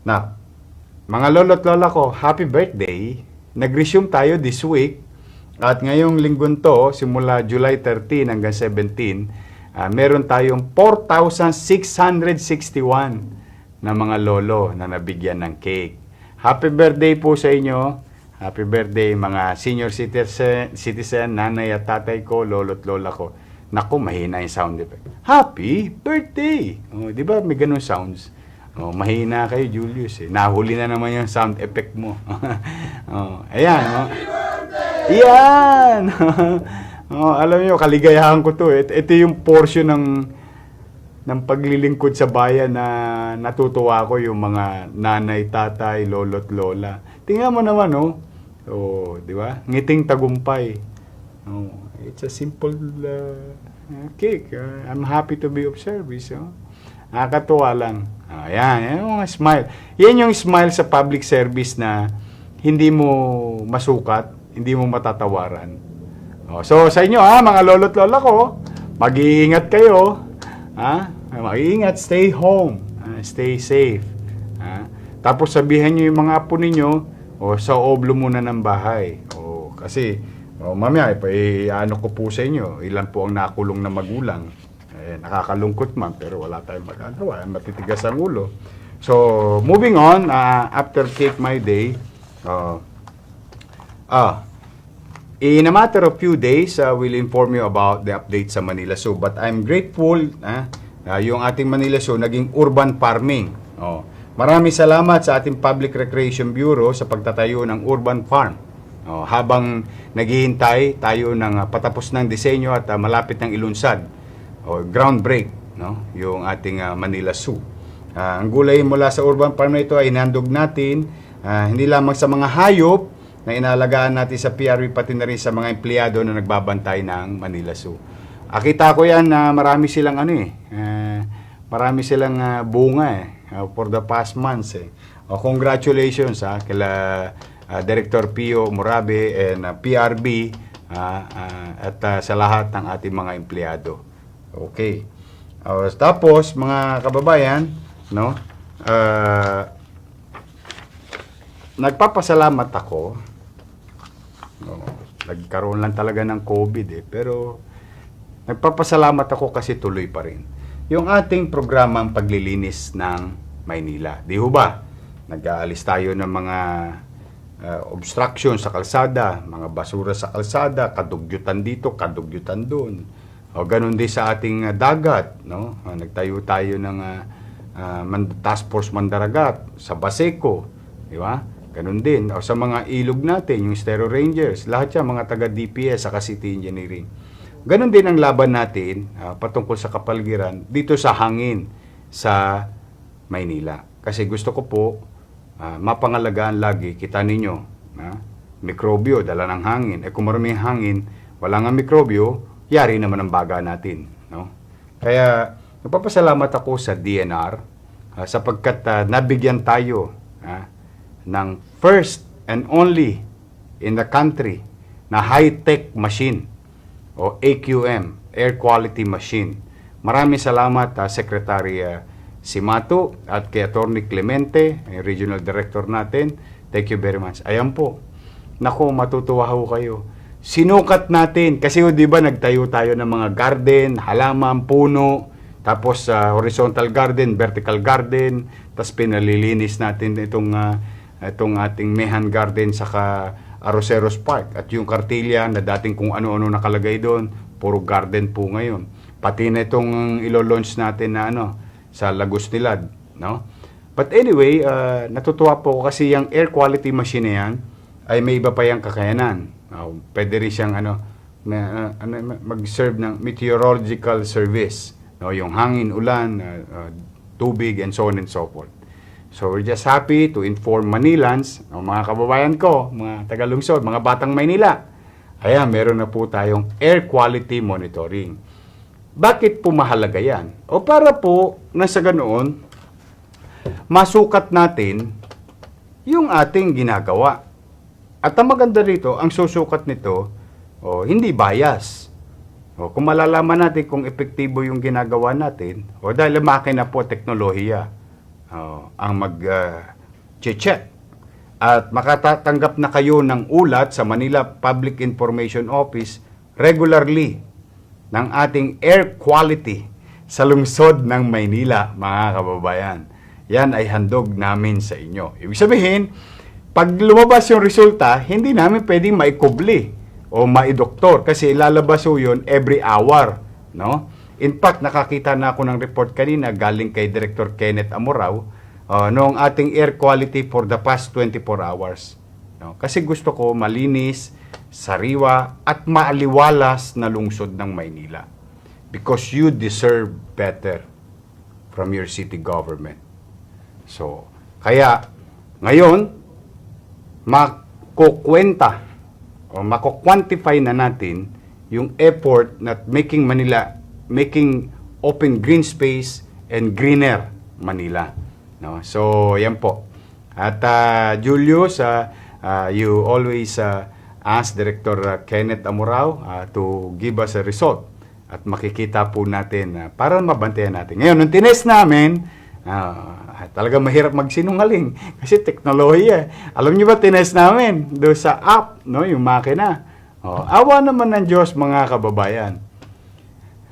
Na, mga lolo't lola ko, happy birthday. Nag-resume tayo this week. At ngayong linggon to, simula July 13 hanggang 17, meron tayong 4,661 na mga lolo na nabigyan ng cake. Happy birthday po sa inyo. Happy birthday mga senior citizen, nanay at tatay ko, lolo't lola ko. Naku, mahina yung sound effect. Happy birthday! Oh, di ba may ganun sounds? Oh, mahina kayo, Julius. Nahuli na naman yung sound effect mo. Oh, ayan. Oh. Yan! Oh, alam niyo, kaligayahan ko to. Ito yung portion ng paglilingkod sa bayan na natutuwa ko, yung mga nanay, tatay, lolo't lola. Tingnan mo naman, oh. Oh, di ba? Ngiting tagumpay. Oh, it's a simple cake. I'm happy to be of service. Oh. Nakakatuwa lang. Ayan, yung smile. Yan yung smile sa public service na hindi mo masukat, hindi mo matatawaran. Oh, so sa inyo, mga lolo't lola ko, mag-iingat kayo. Mag-iingat, stay home, stay safe. Tapos sabihan nyo yung mga apo ninyo, sa oblo muna ng bahay. Kasi, mamaya, ano ko po sa inyo, ilan po ang nakulong na magulang. Nakakalungkot man, pero wala tayong magagawa. Matitigas ang ulo. So, moving on, after Cake My Day, in a matter of few days, we'll inform you about the update sa Manila Zoo. But I'm grateful, yung ating Manila Zoo naging urban farming. Maraming salamat sa ating Public Recreation Bureau sa pagtatayo ng urban farm. Habang naghihintay tayo ng patapos ng disenyo at malapit ng ilunsad, ground break, yung ating Manila Zoo. Ang gulay mula sa urban farm na ito ay inandog natin, hindi lamang sa mga hayop na inalagaan natin sa PRB, pati na rin sa mga empleyado na nagbabantay ng Manila Zoo. Akita ko yan na marami silang marami silang bunga for the past months. Congratulations kila Director Pio Morabe and PRB at sa lahat ng ating mga empleyado. Okay. Tapos mga kababayan, nagpapasalamat ako. Nagkaroon lang talaga ng COVID pero nagpapasalamat ako kasi tuloy pa rin yung ating programang paglilinis ng Maynila. Di ho ba? Nag-aalis tayo ng mga obstruction sa kalsada, mga basura sa kalsada, kadugyutan dito, kadugyutan doon. Ganun din sa ating dagat, nagtayo tayo ng Task Force Mandaragat sa Baseco, di ba? Ganun din. Sa mga ilog natin, yung Stero Rangers, lahat yan, mga taga-DPS, saka City Engineering. Ganun din ang laban natin patungkol sa kapaligiran dito sa hangin sa Maynila. Kasi gusto ko po mapangalagaan lagi, kita ninyo, mikrobyo, dala ng hangin. Kung maraming hangin, wala nga mikrobyo, yari naman ang baga natin. Kaya, nagpapasalamat ako sa DNR sapagkat nabigyan tayo ng first and only in the country na high-tech machine o AQM, Air Quality Machine. Maraming salamat Secretary Simato at kay Attorney Clemente, Regional Director natin. Thank you very much. Ayan po. Naku, matutuwa ho kayo. Sinukat natin kasi di ba nagtayo tayo ng mga garden, halaman, puno, tapos horizontal garden, vertical garden, tapos pinalilinis natin itong ating Mehan Garden saka Arroceros Park at yung Cartilla na dating kung ano-ano nakalagay doon, puro garden po ngayon. Pati na itong ilo-launch natin na sa Lagos Nilad, But anyway, natutuwa po kasi yung air quality machine na yan ay may iba pa yung kakayanan. Pwede rin siyang mag-serve ng meteorological service, yung hangin, ulan, tubig, and so on and so forth. So we're just happy to inform Manilans, mga kababayan ko, mga tagalungsod, mga batang Maynila. Ayan, meron na po tayong air quality monitoring. Bakit po mahalaga yan? Para po, nasa ganoon, masukat natin yung ating ginagawa. At ang maganda rito, ang susukat nito, hindi bias. Kung malalaman natin kung epektibo yung ginagawa natin, dahil makina po, teknolohiya, ang mag-check at makatatanggap na kayo ng ulat sa Manila Public Information Office regularly ng ating air quality sa lungsod ng Maynila, mga kababayan. Yan ay handog namin sa inyo. Ibig sabihin, pag lumabas yung resulta, hindi namin pwedeng maikubli o maidoktor kasi ilalabas yun every hour, no? In fact, nakakita na ako ng report kanina galing kay Director Kenneth Amorao noong ating air quality for the past 24 hours. No? Kasi gusto ko malinis, sariwa at maaliwalas na lungsod ng Maynila. Because you deserve better from your city government. So, kaya ngayon, makukwenta o makukwantify na natin yung effort na making Manila, making open green space and greener Manila. No? So, yan po. At Julius, you always ask Director Kenneth Amorao to give us a result. At makikita po natin para mabantayan natin. Ngayon, nung tinest namin, talaga mahirap magsinungaling kasi teknolohiya. Alam niyo ba, tinest namin doon sa app, no, yung makina. Awa naman ng Diyos, mga kababayan.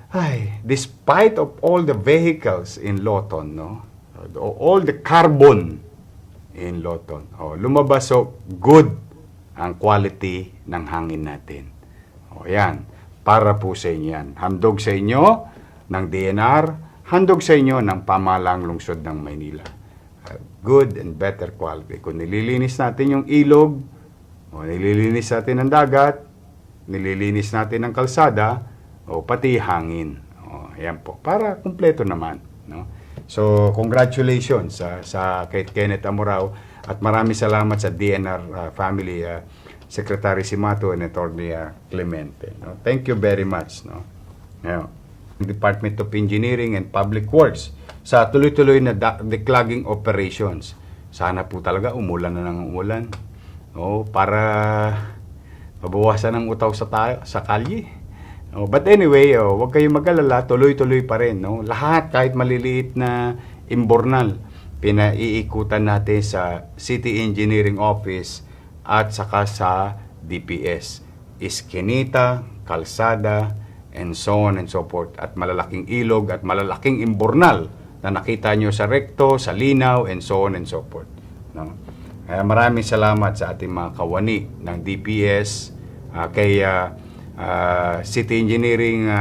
Ay, despite of all the vehicles in Loton, no, all the carbon in Loton, lumabas good ang quality ng hangin natin. Yan. Para po sa inyo yan. Handog sa inyo ng DNR, handog sa inyo ng pamahalang lungsod ng Maynila. Good and better quality. Kung nililinis natin yung ilog, o nililinis natin ang dagat, nililinis natin ang kalsada, o pati hangin. Yan po. Para kumpleto naman. No? So, congratulations sa kay Kenneth Amorao at maraming salamat sa DNR family, Secretary Simato and Attorney Clemente. No? Thank you very much. No? Department of Engineering and Public Works sa tuloy-tuloy na declogging operations. Sana po talaga umulan na ng umulan. Para mabawasan ang utaw sa kalye. But anyway, huwag kayong mag-alala, tuloy-tuloy pa rin. No? Lahat, kahit maliliit na imbornal, pinaiikutan natin sa City Engineering Office at saka sa DPS. Iskinita, kalsada, and so on and so forth. At malalaking ilog at malalaking imbornal na nakita nyo sa rekto, sa linaw, and so on and so forth. No? Maraming salamat sa ating mga kawani ng DPS, kay City Engineering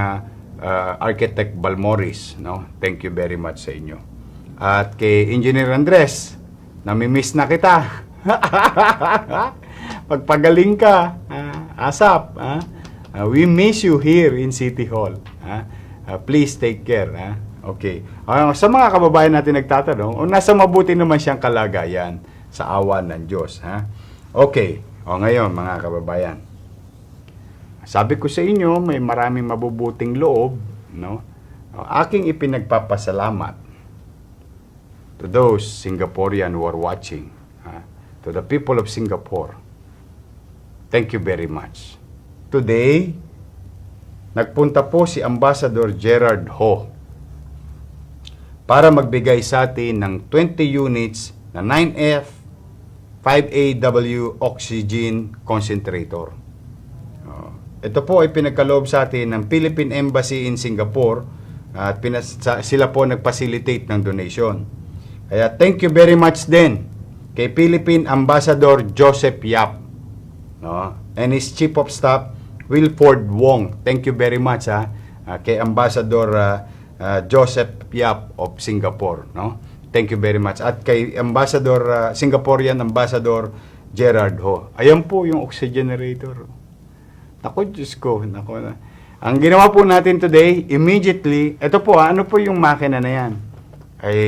Architect Balmoris. No? Thank you very much sa inyo. At kay Engineer Andres, namimiss na kita. Pagpagaling ka, ASAP, we miss you here in City Hall. Please take care. Okay. Sa mga kababayan natin nagtatanong, nasa mabuti naman siyang kalagayan sa awa ng Diyos. Okay. Ngayon, mga kababayan, sabi ko sa inyo, may maraming mabubuting loob, no? Aking ipinagpapasalamat to those Singaporean who are watching. To the people of Singapore, thank you very much. Today, nagpunta po si Ambassador Gerard Ho para magbigay sa atin ng 20 units na 9F 5AW oxygen concentrator. Ito po ay pinagkaloob sa atin ng Philippine Embassy in Singapore at sila po nag-facilitate ng donation. Kaya thank you very much din kay Philippine Ambassador Joseph Yap, no? And his Chief of Staff Wilford Wong. Thank you very much kay Ambassador Joseph Yap of Singapore, no? Thank you very much. At kay Ambassador Singaporean Ambassador Gerard Ho. Ayan po yung oxygen generator. Naku, Diyos ko. Naku, ang ginawa po natin today, immediately, ito po, ano po yung makina na yan? Ay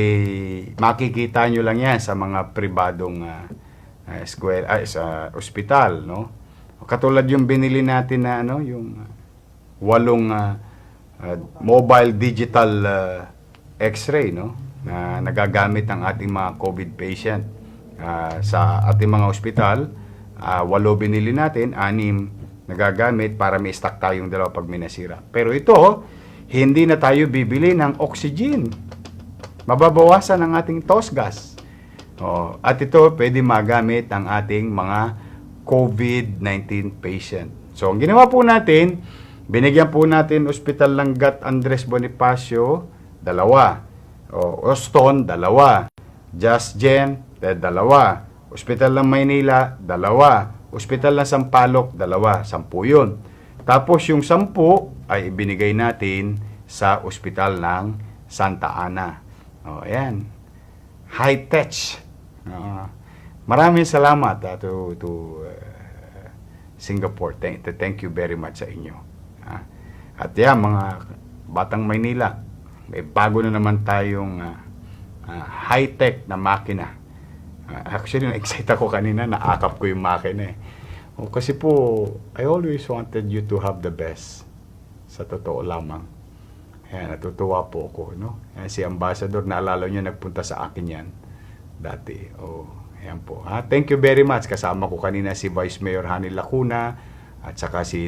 makikita nyo lang yan sa mga pribadong sa ospital, no? Katulad yung binili natin na yung 8 mobile digital x-ray, no? Na nagagamit ng ating mga COVID patient sa ating mga ospital. 8 binili natin, 6 nagagamit para may stock tayong 2 pag may nasira. Pero ito, hindi na tayo bibili ng oxygen. mababawasan ang ating toss gas. At ito pwede magamit ang ating mga COVID-19 patient. So, ang ginawa po natin, binigyan po natin Ospital Langat Andres Bonifacio, 2. Oston, 2. Just Gen, 2. Ospital ng Maynila, 2. Ospital ng Sampaloc, 2. 10 yun. Tapos yung 10 ay ibinigay natin sa Ospital ng Santa Ana. Ayan. High tech. Maraming salamat to Singapore. Thank you very much sa inyo. At yan, mga batang Maynila, may bago na naman tayong high-tech na makina. Actually, na-excite ako kanina, naakap ko yung makina kasi po, I always wanted you to have the best. Sa totoo lamang. Ayan, natutuwa po ako, no? Ayan, si Ambassador, naalala niyo, nagpunta sa akin yan dati. Ayan po. Thank you very much. Kasama ko kanina si Vice Mayor Hani Lacuna at saka si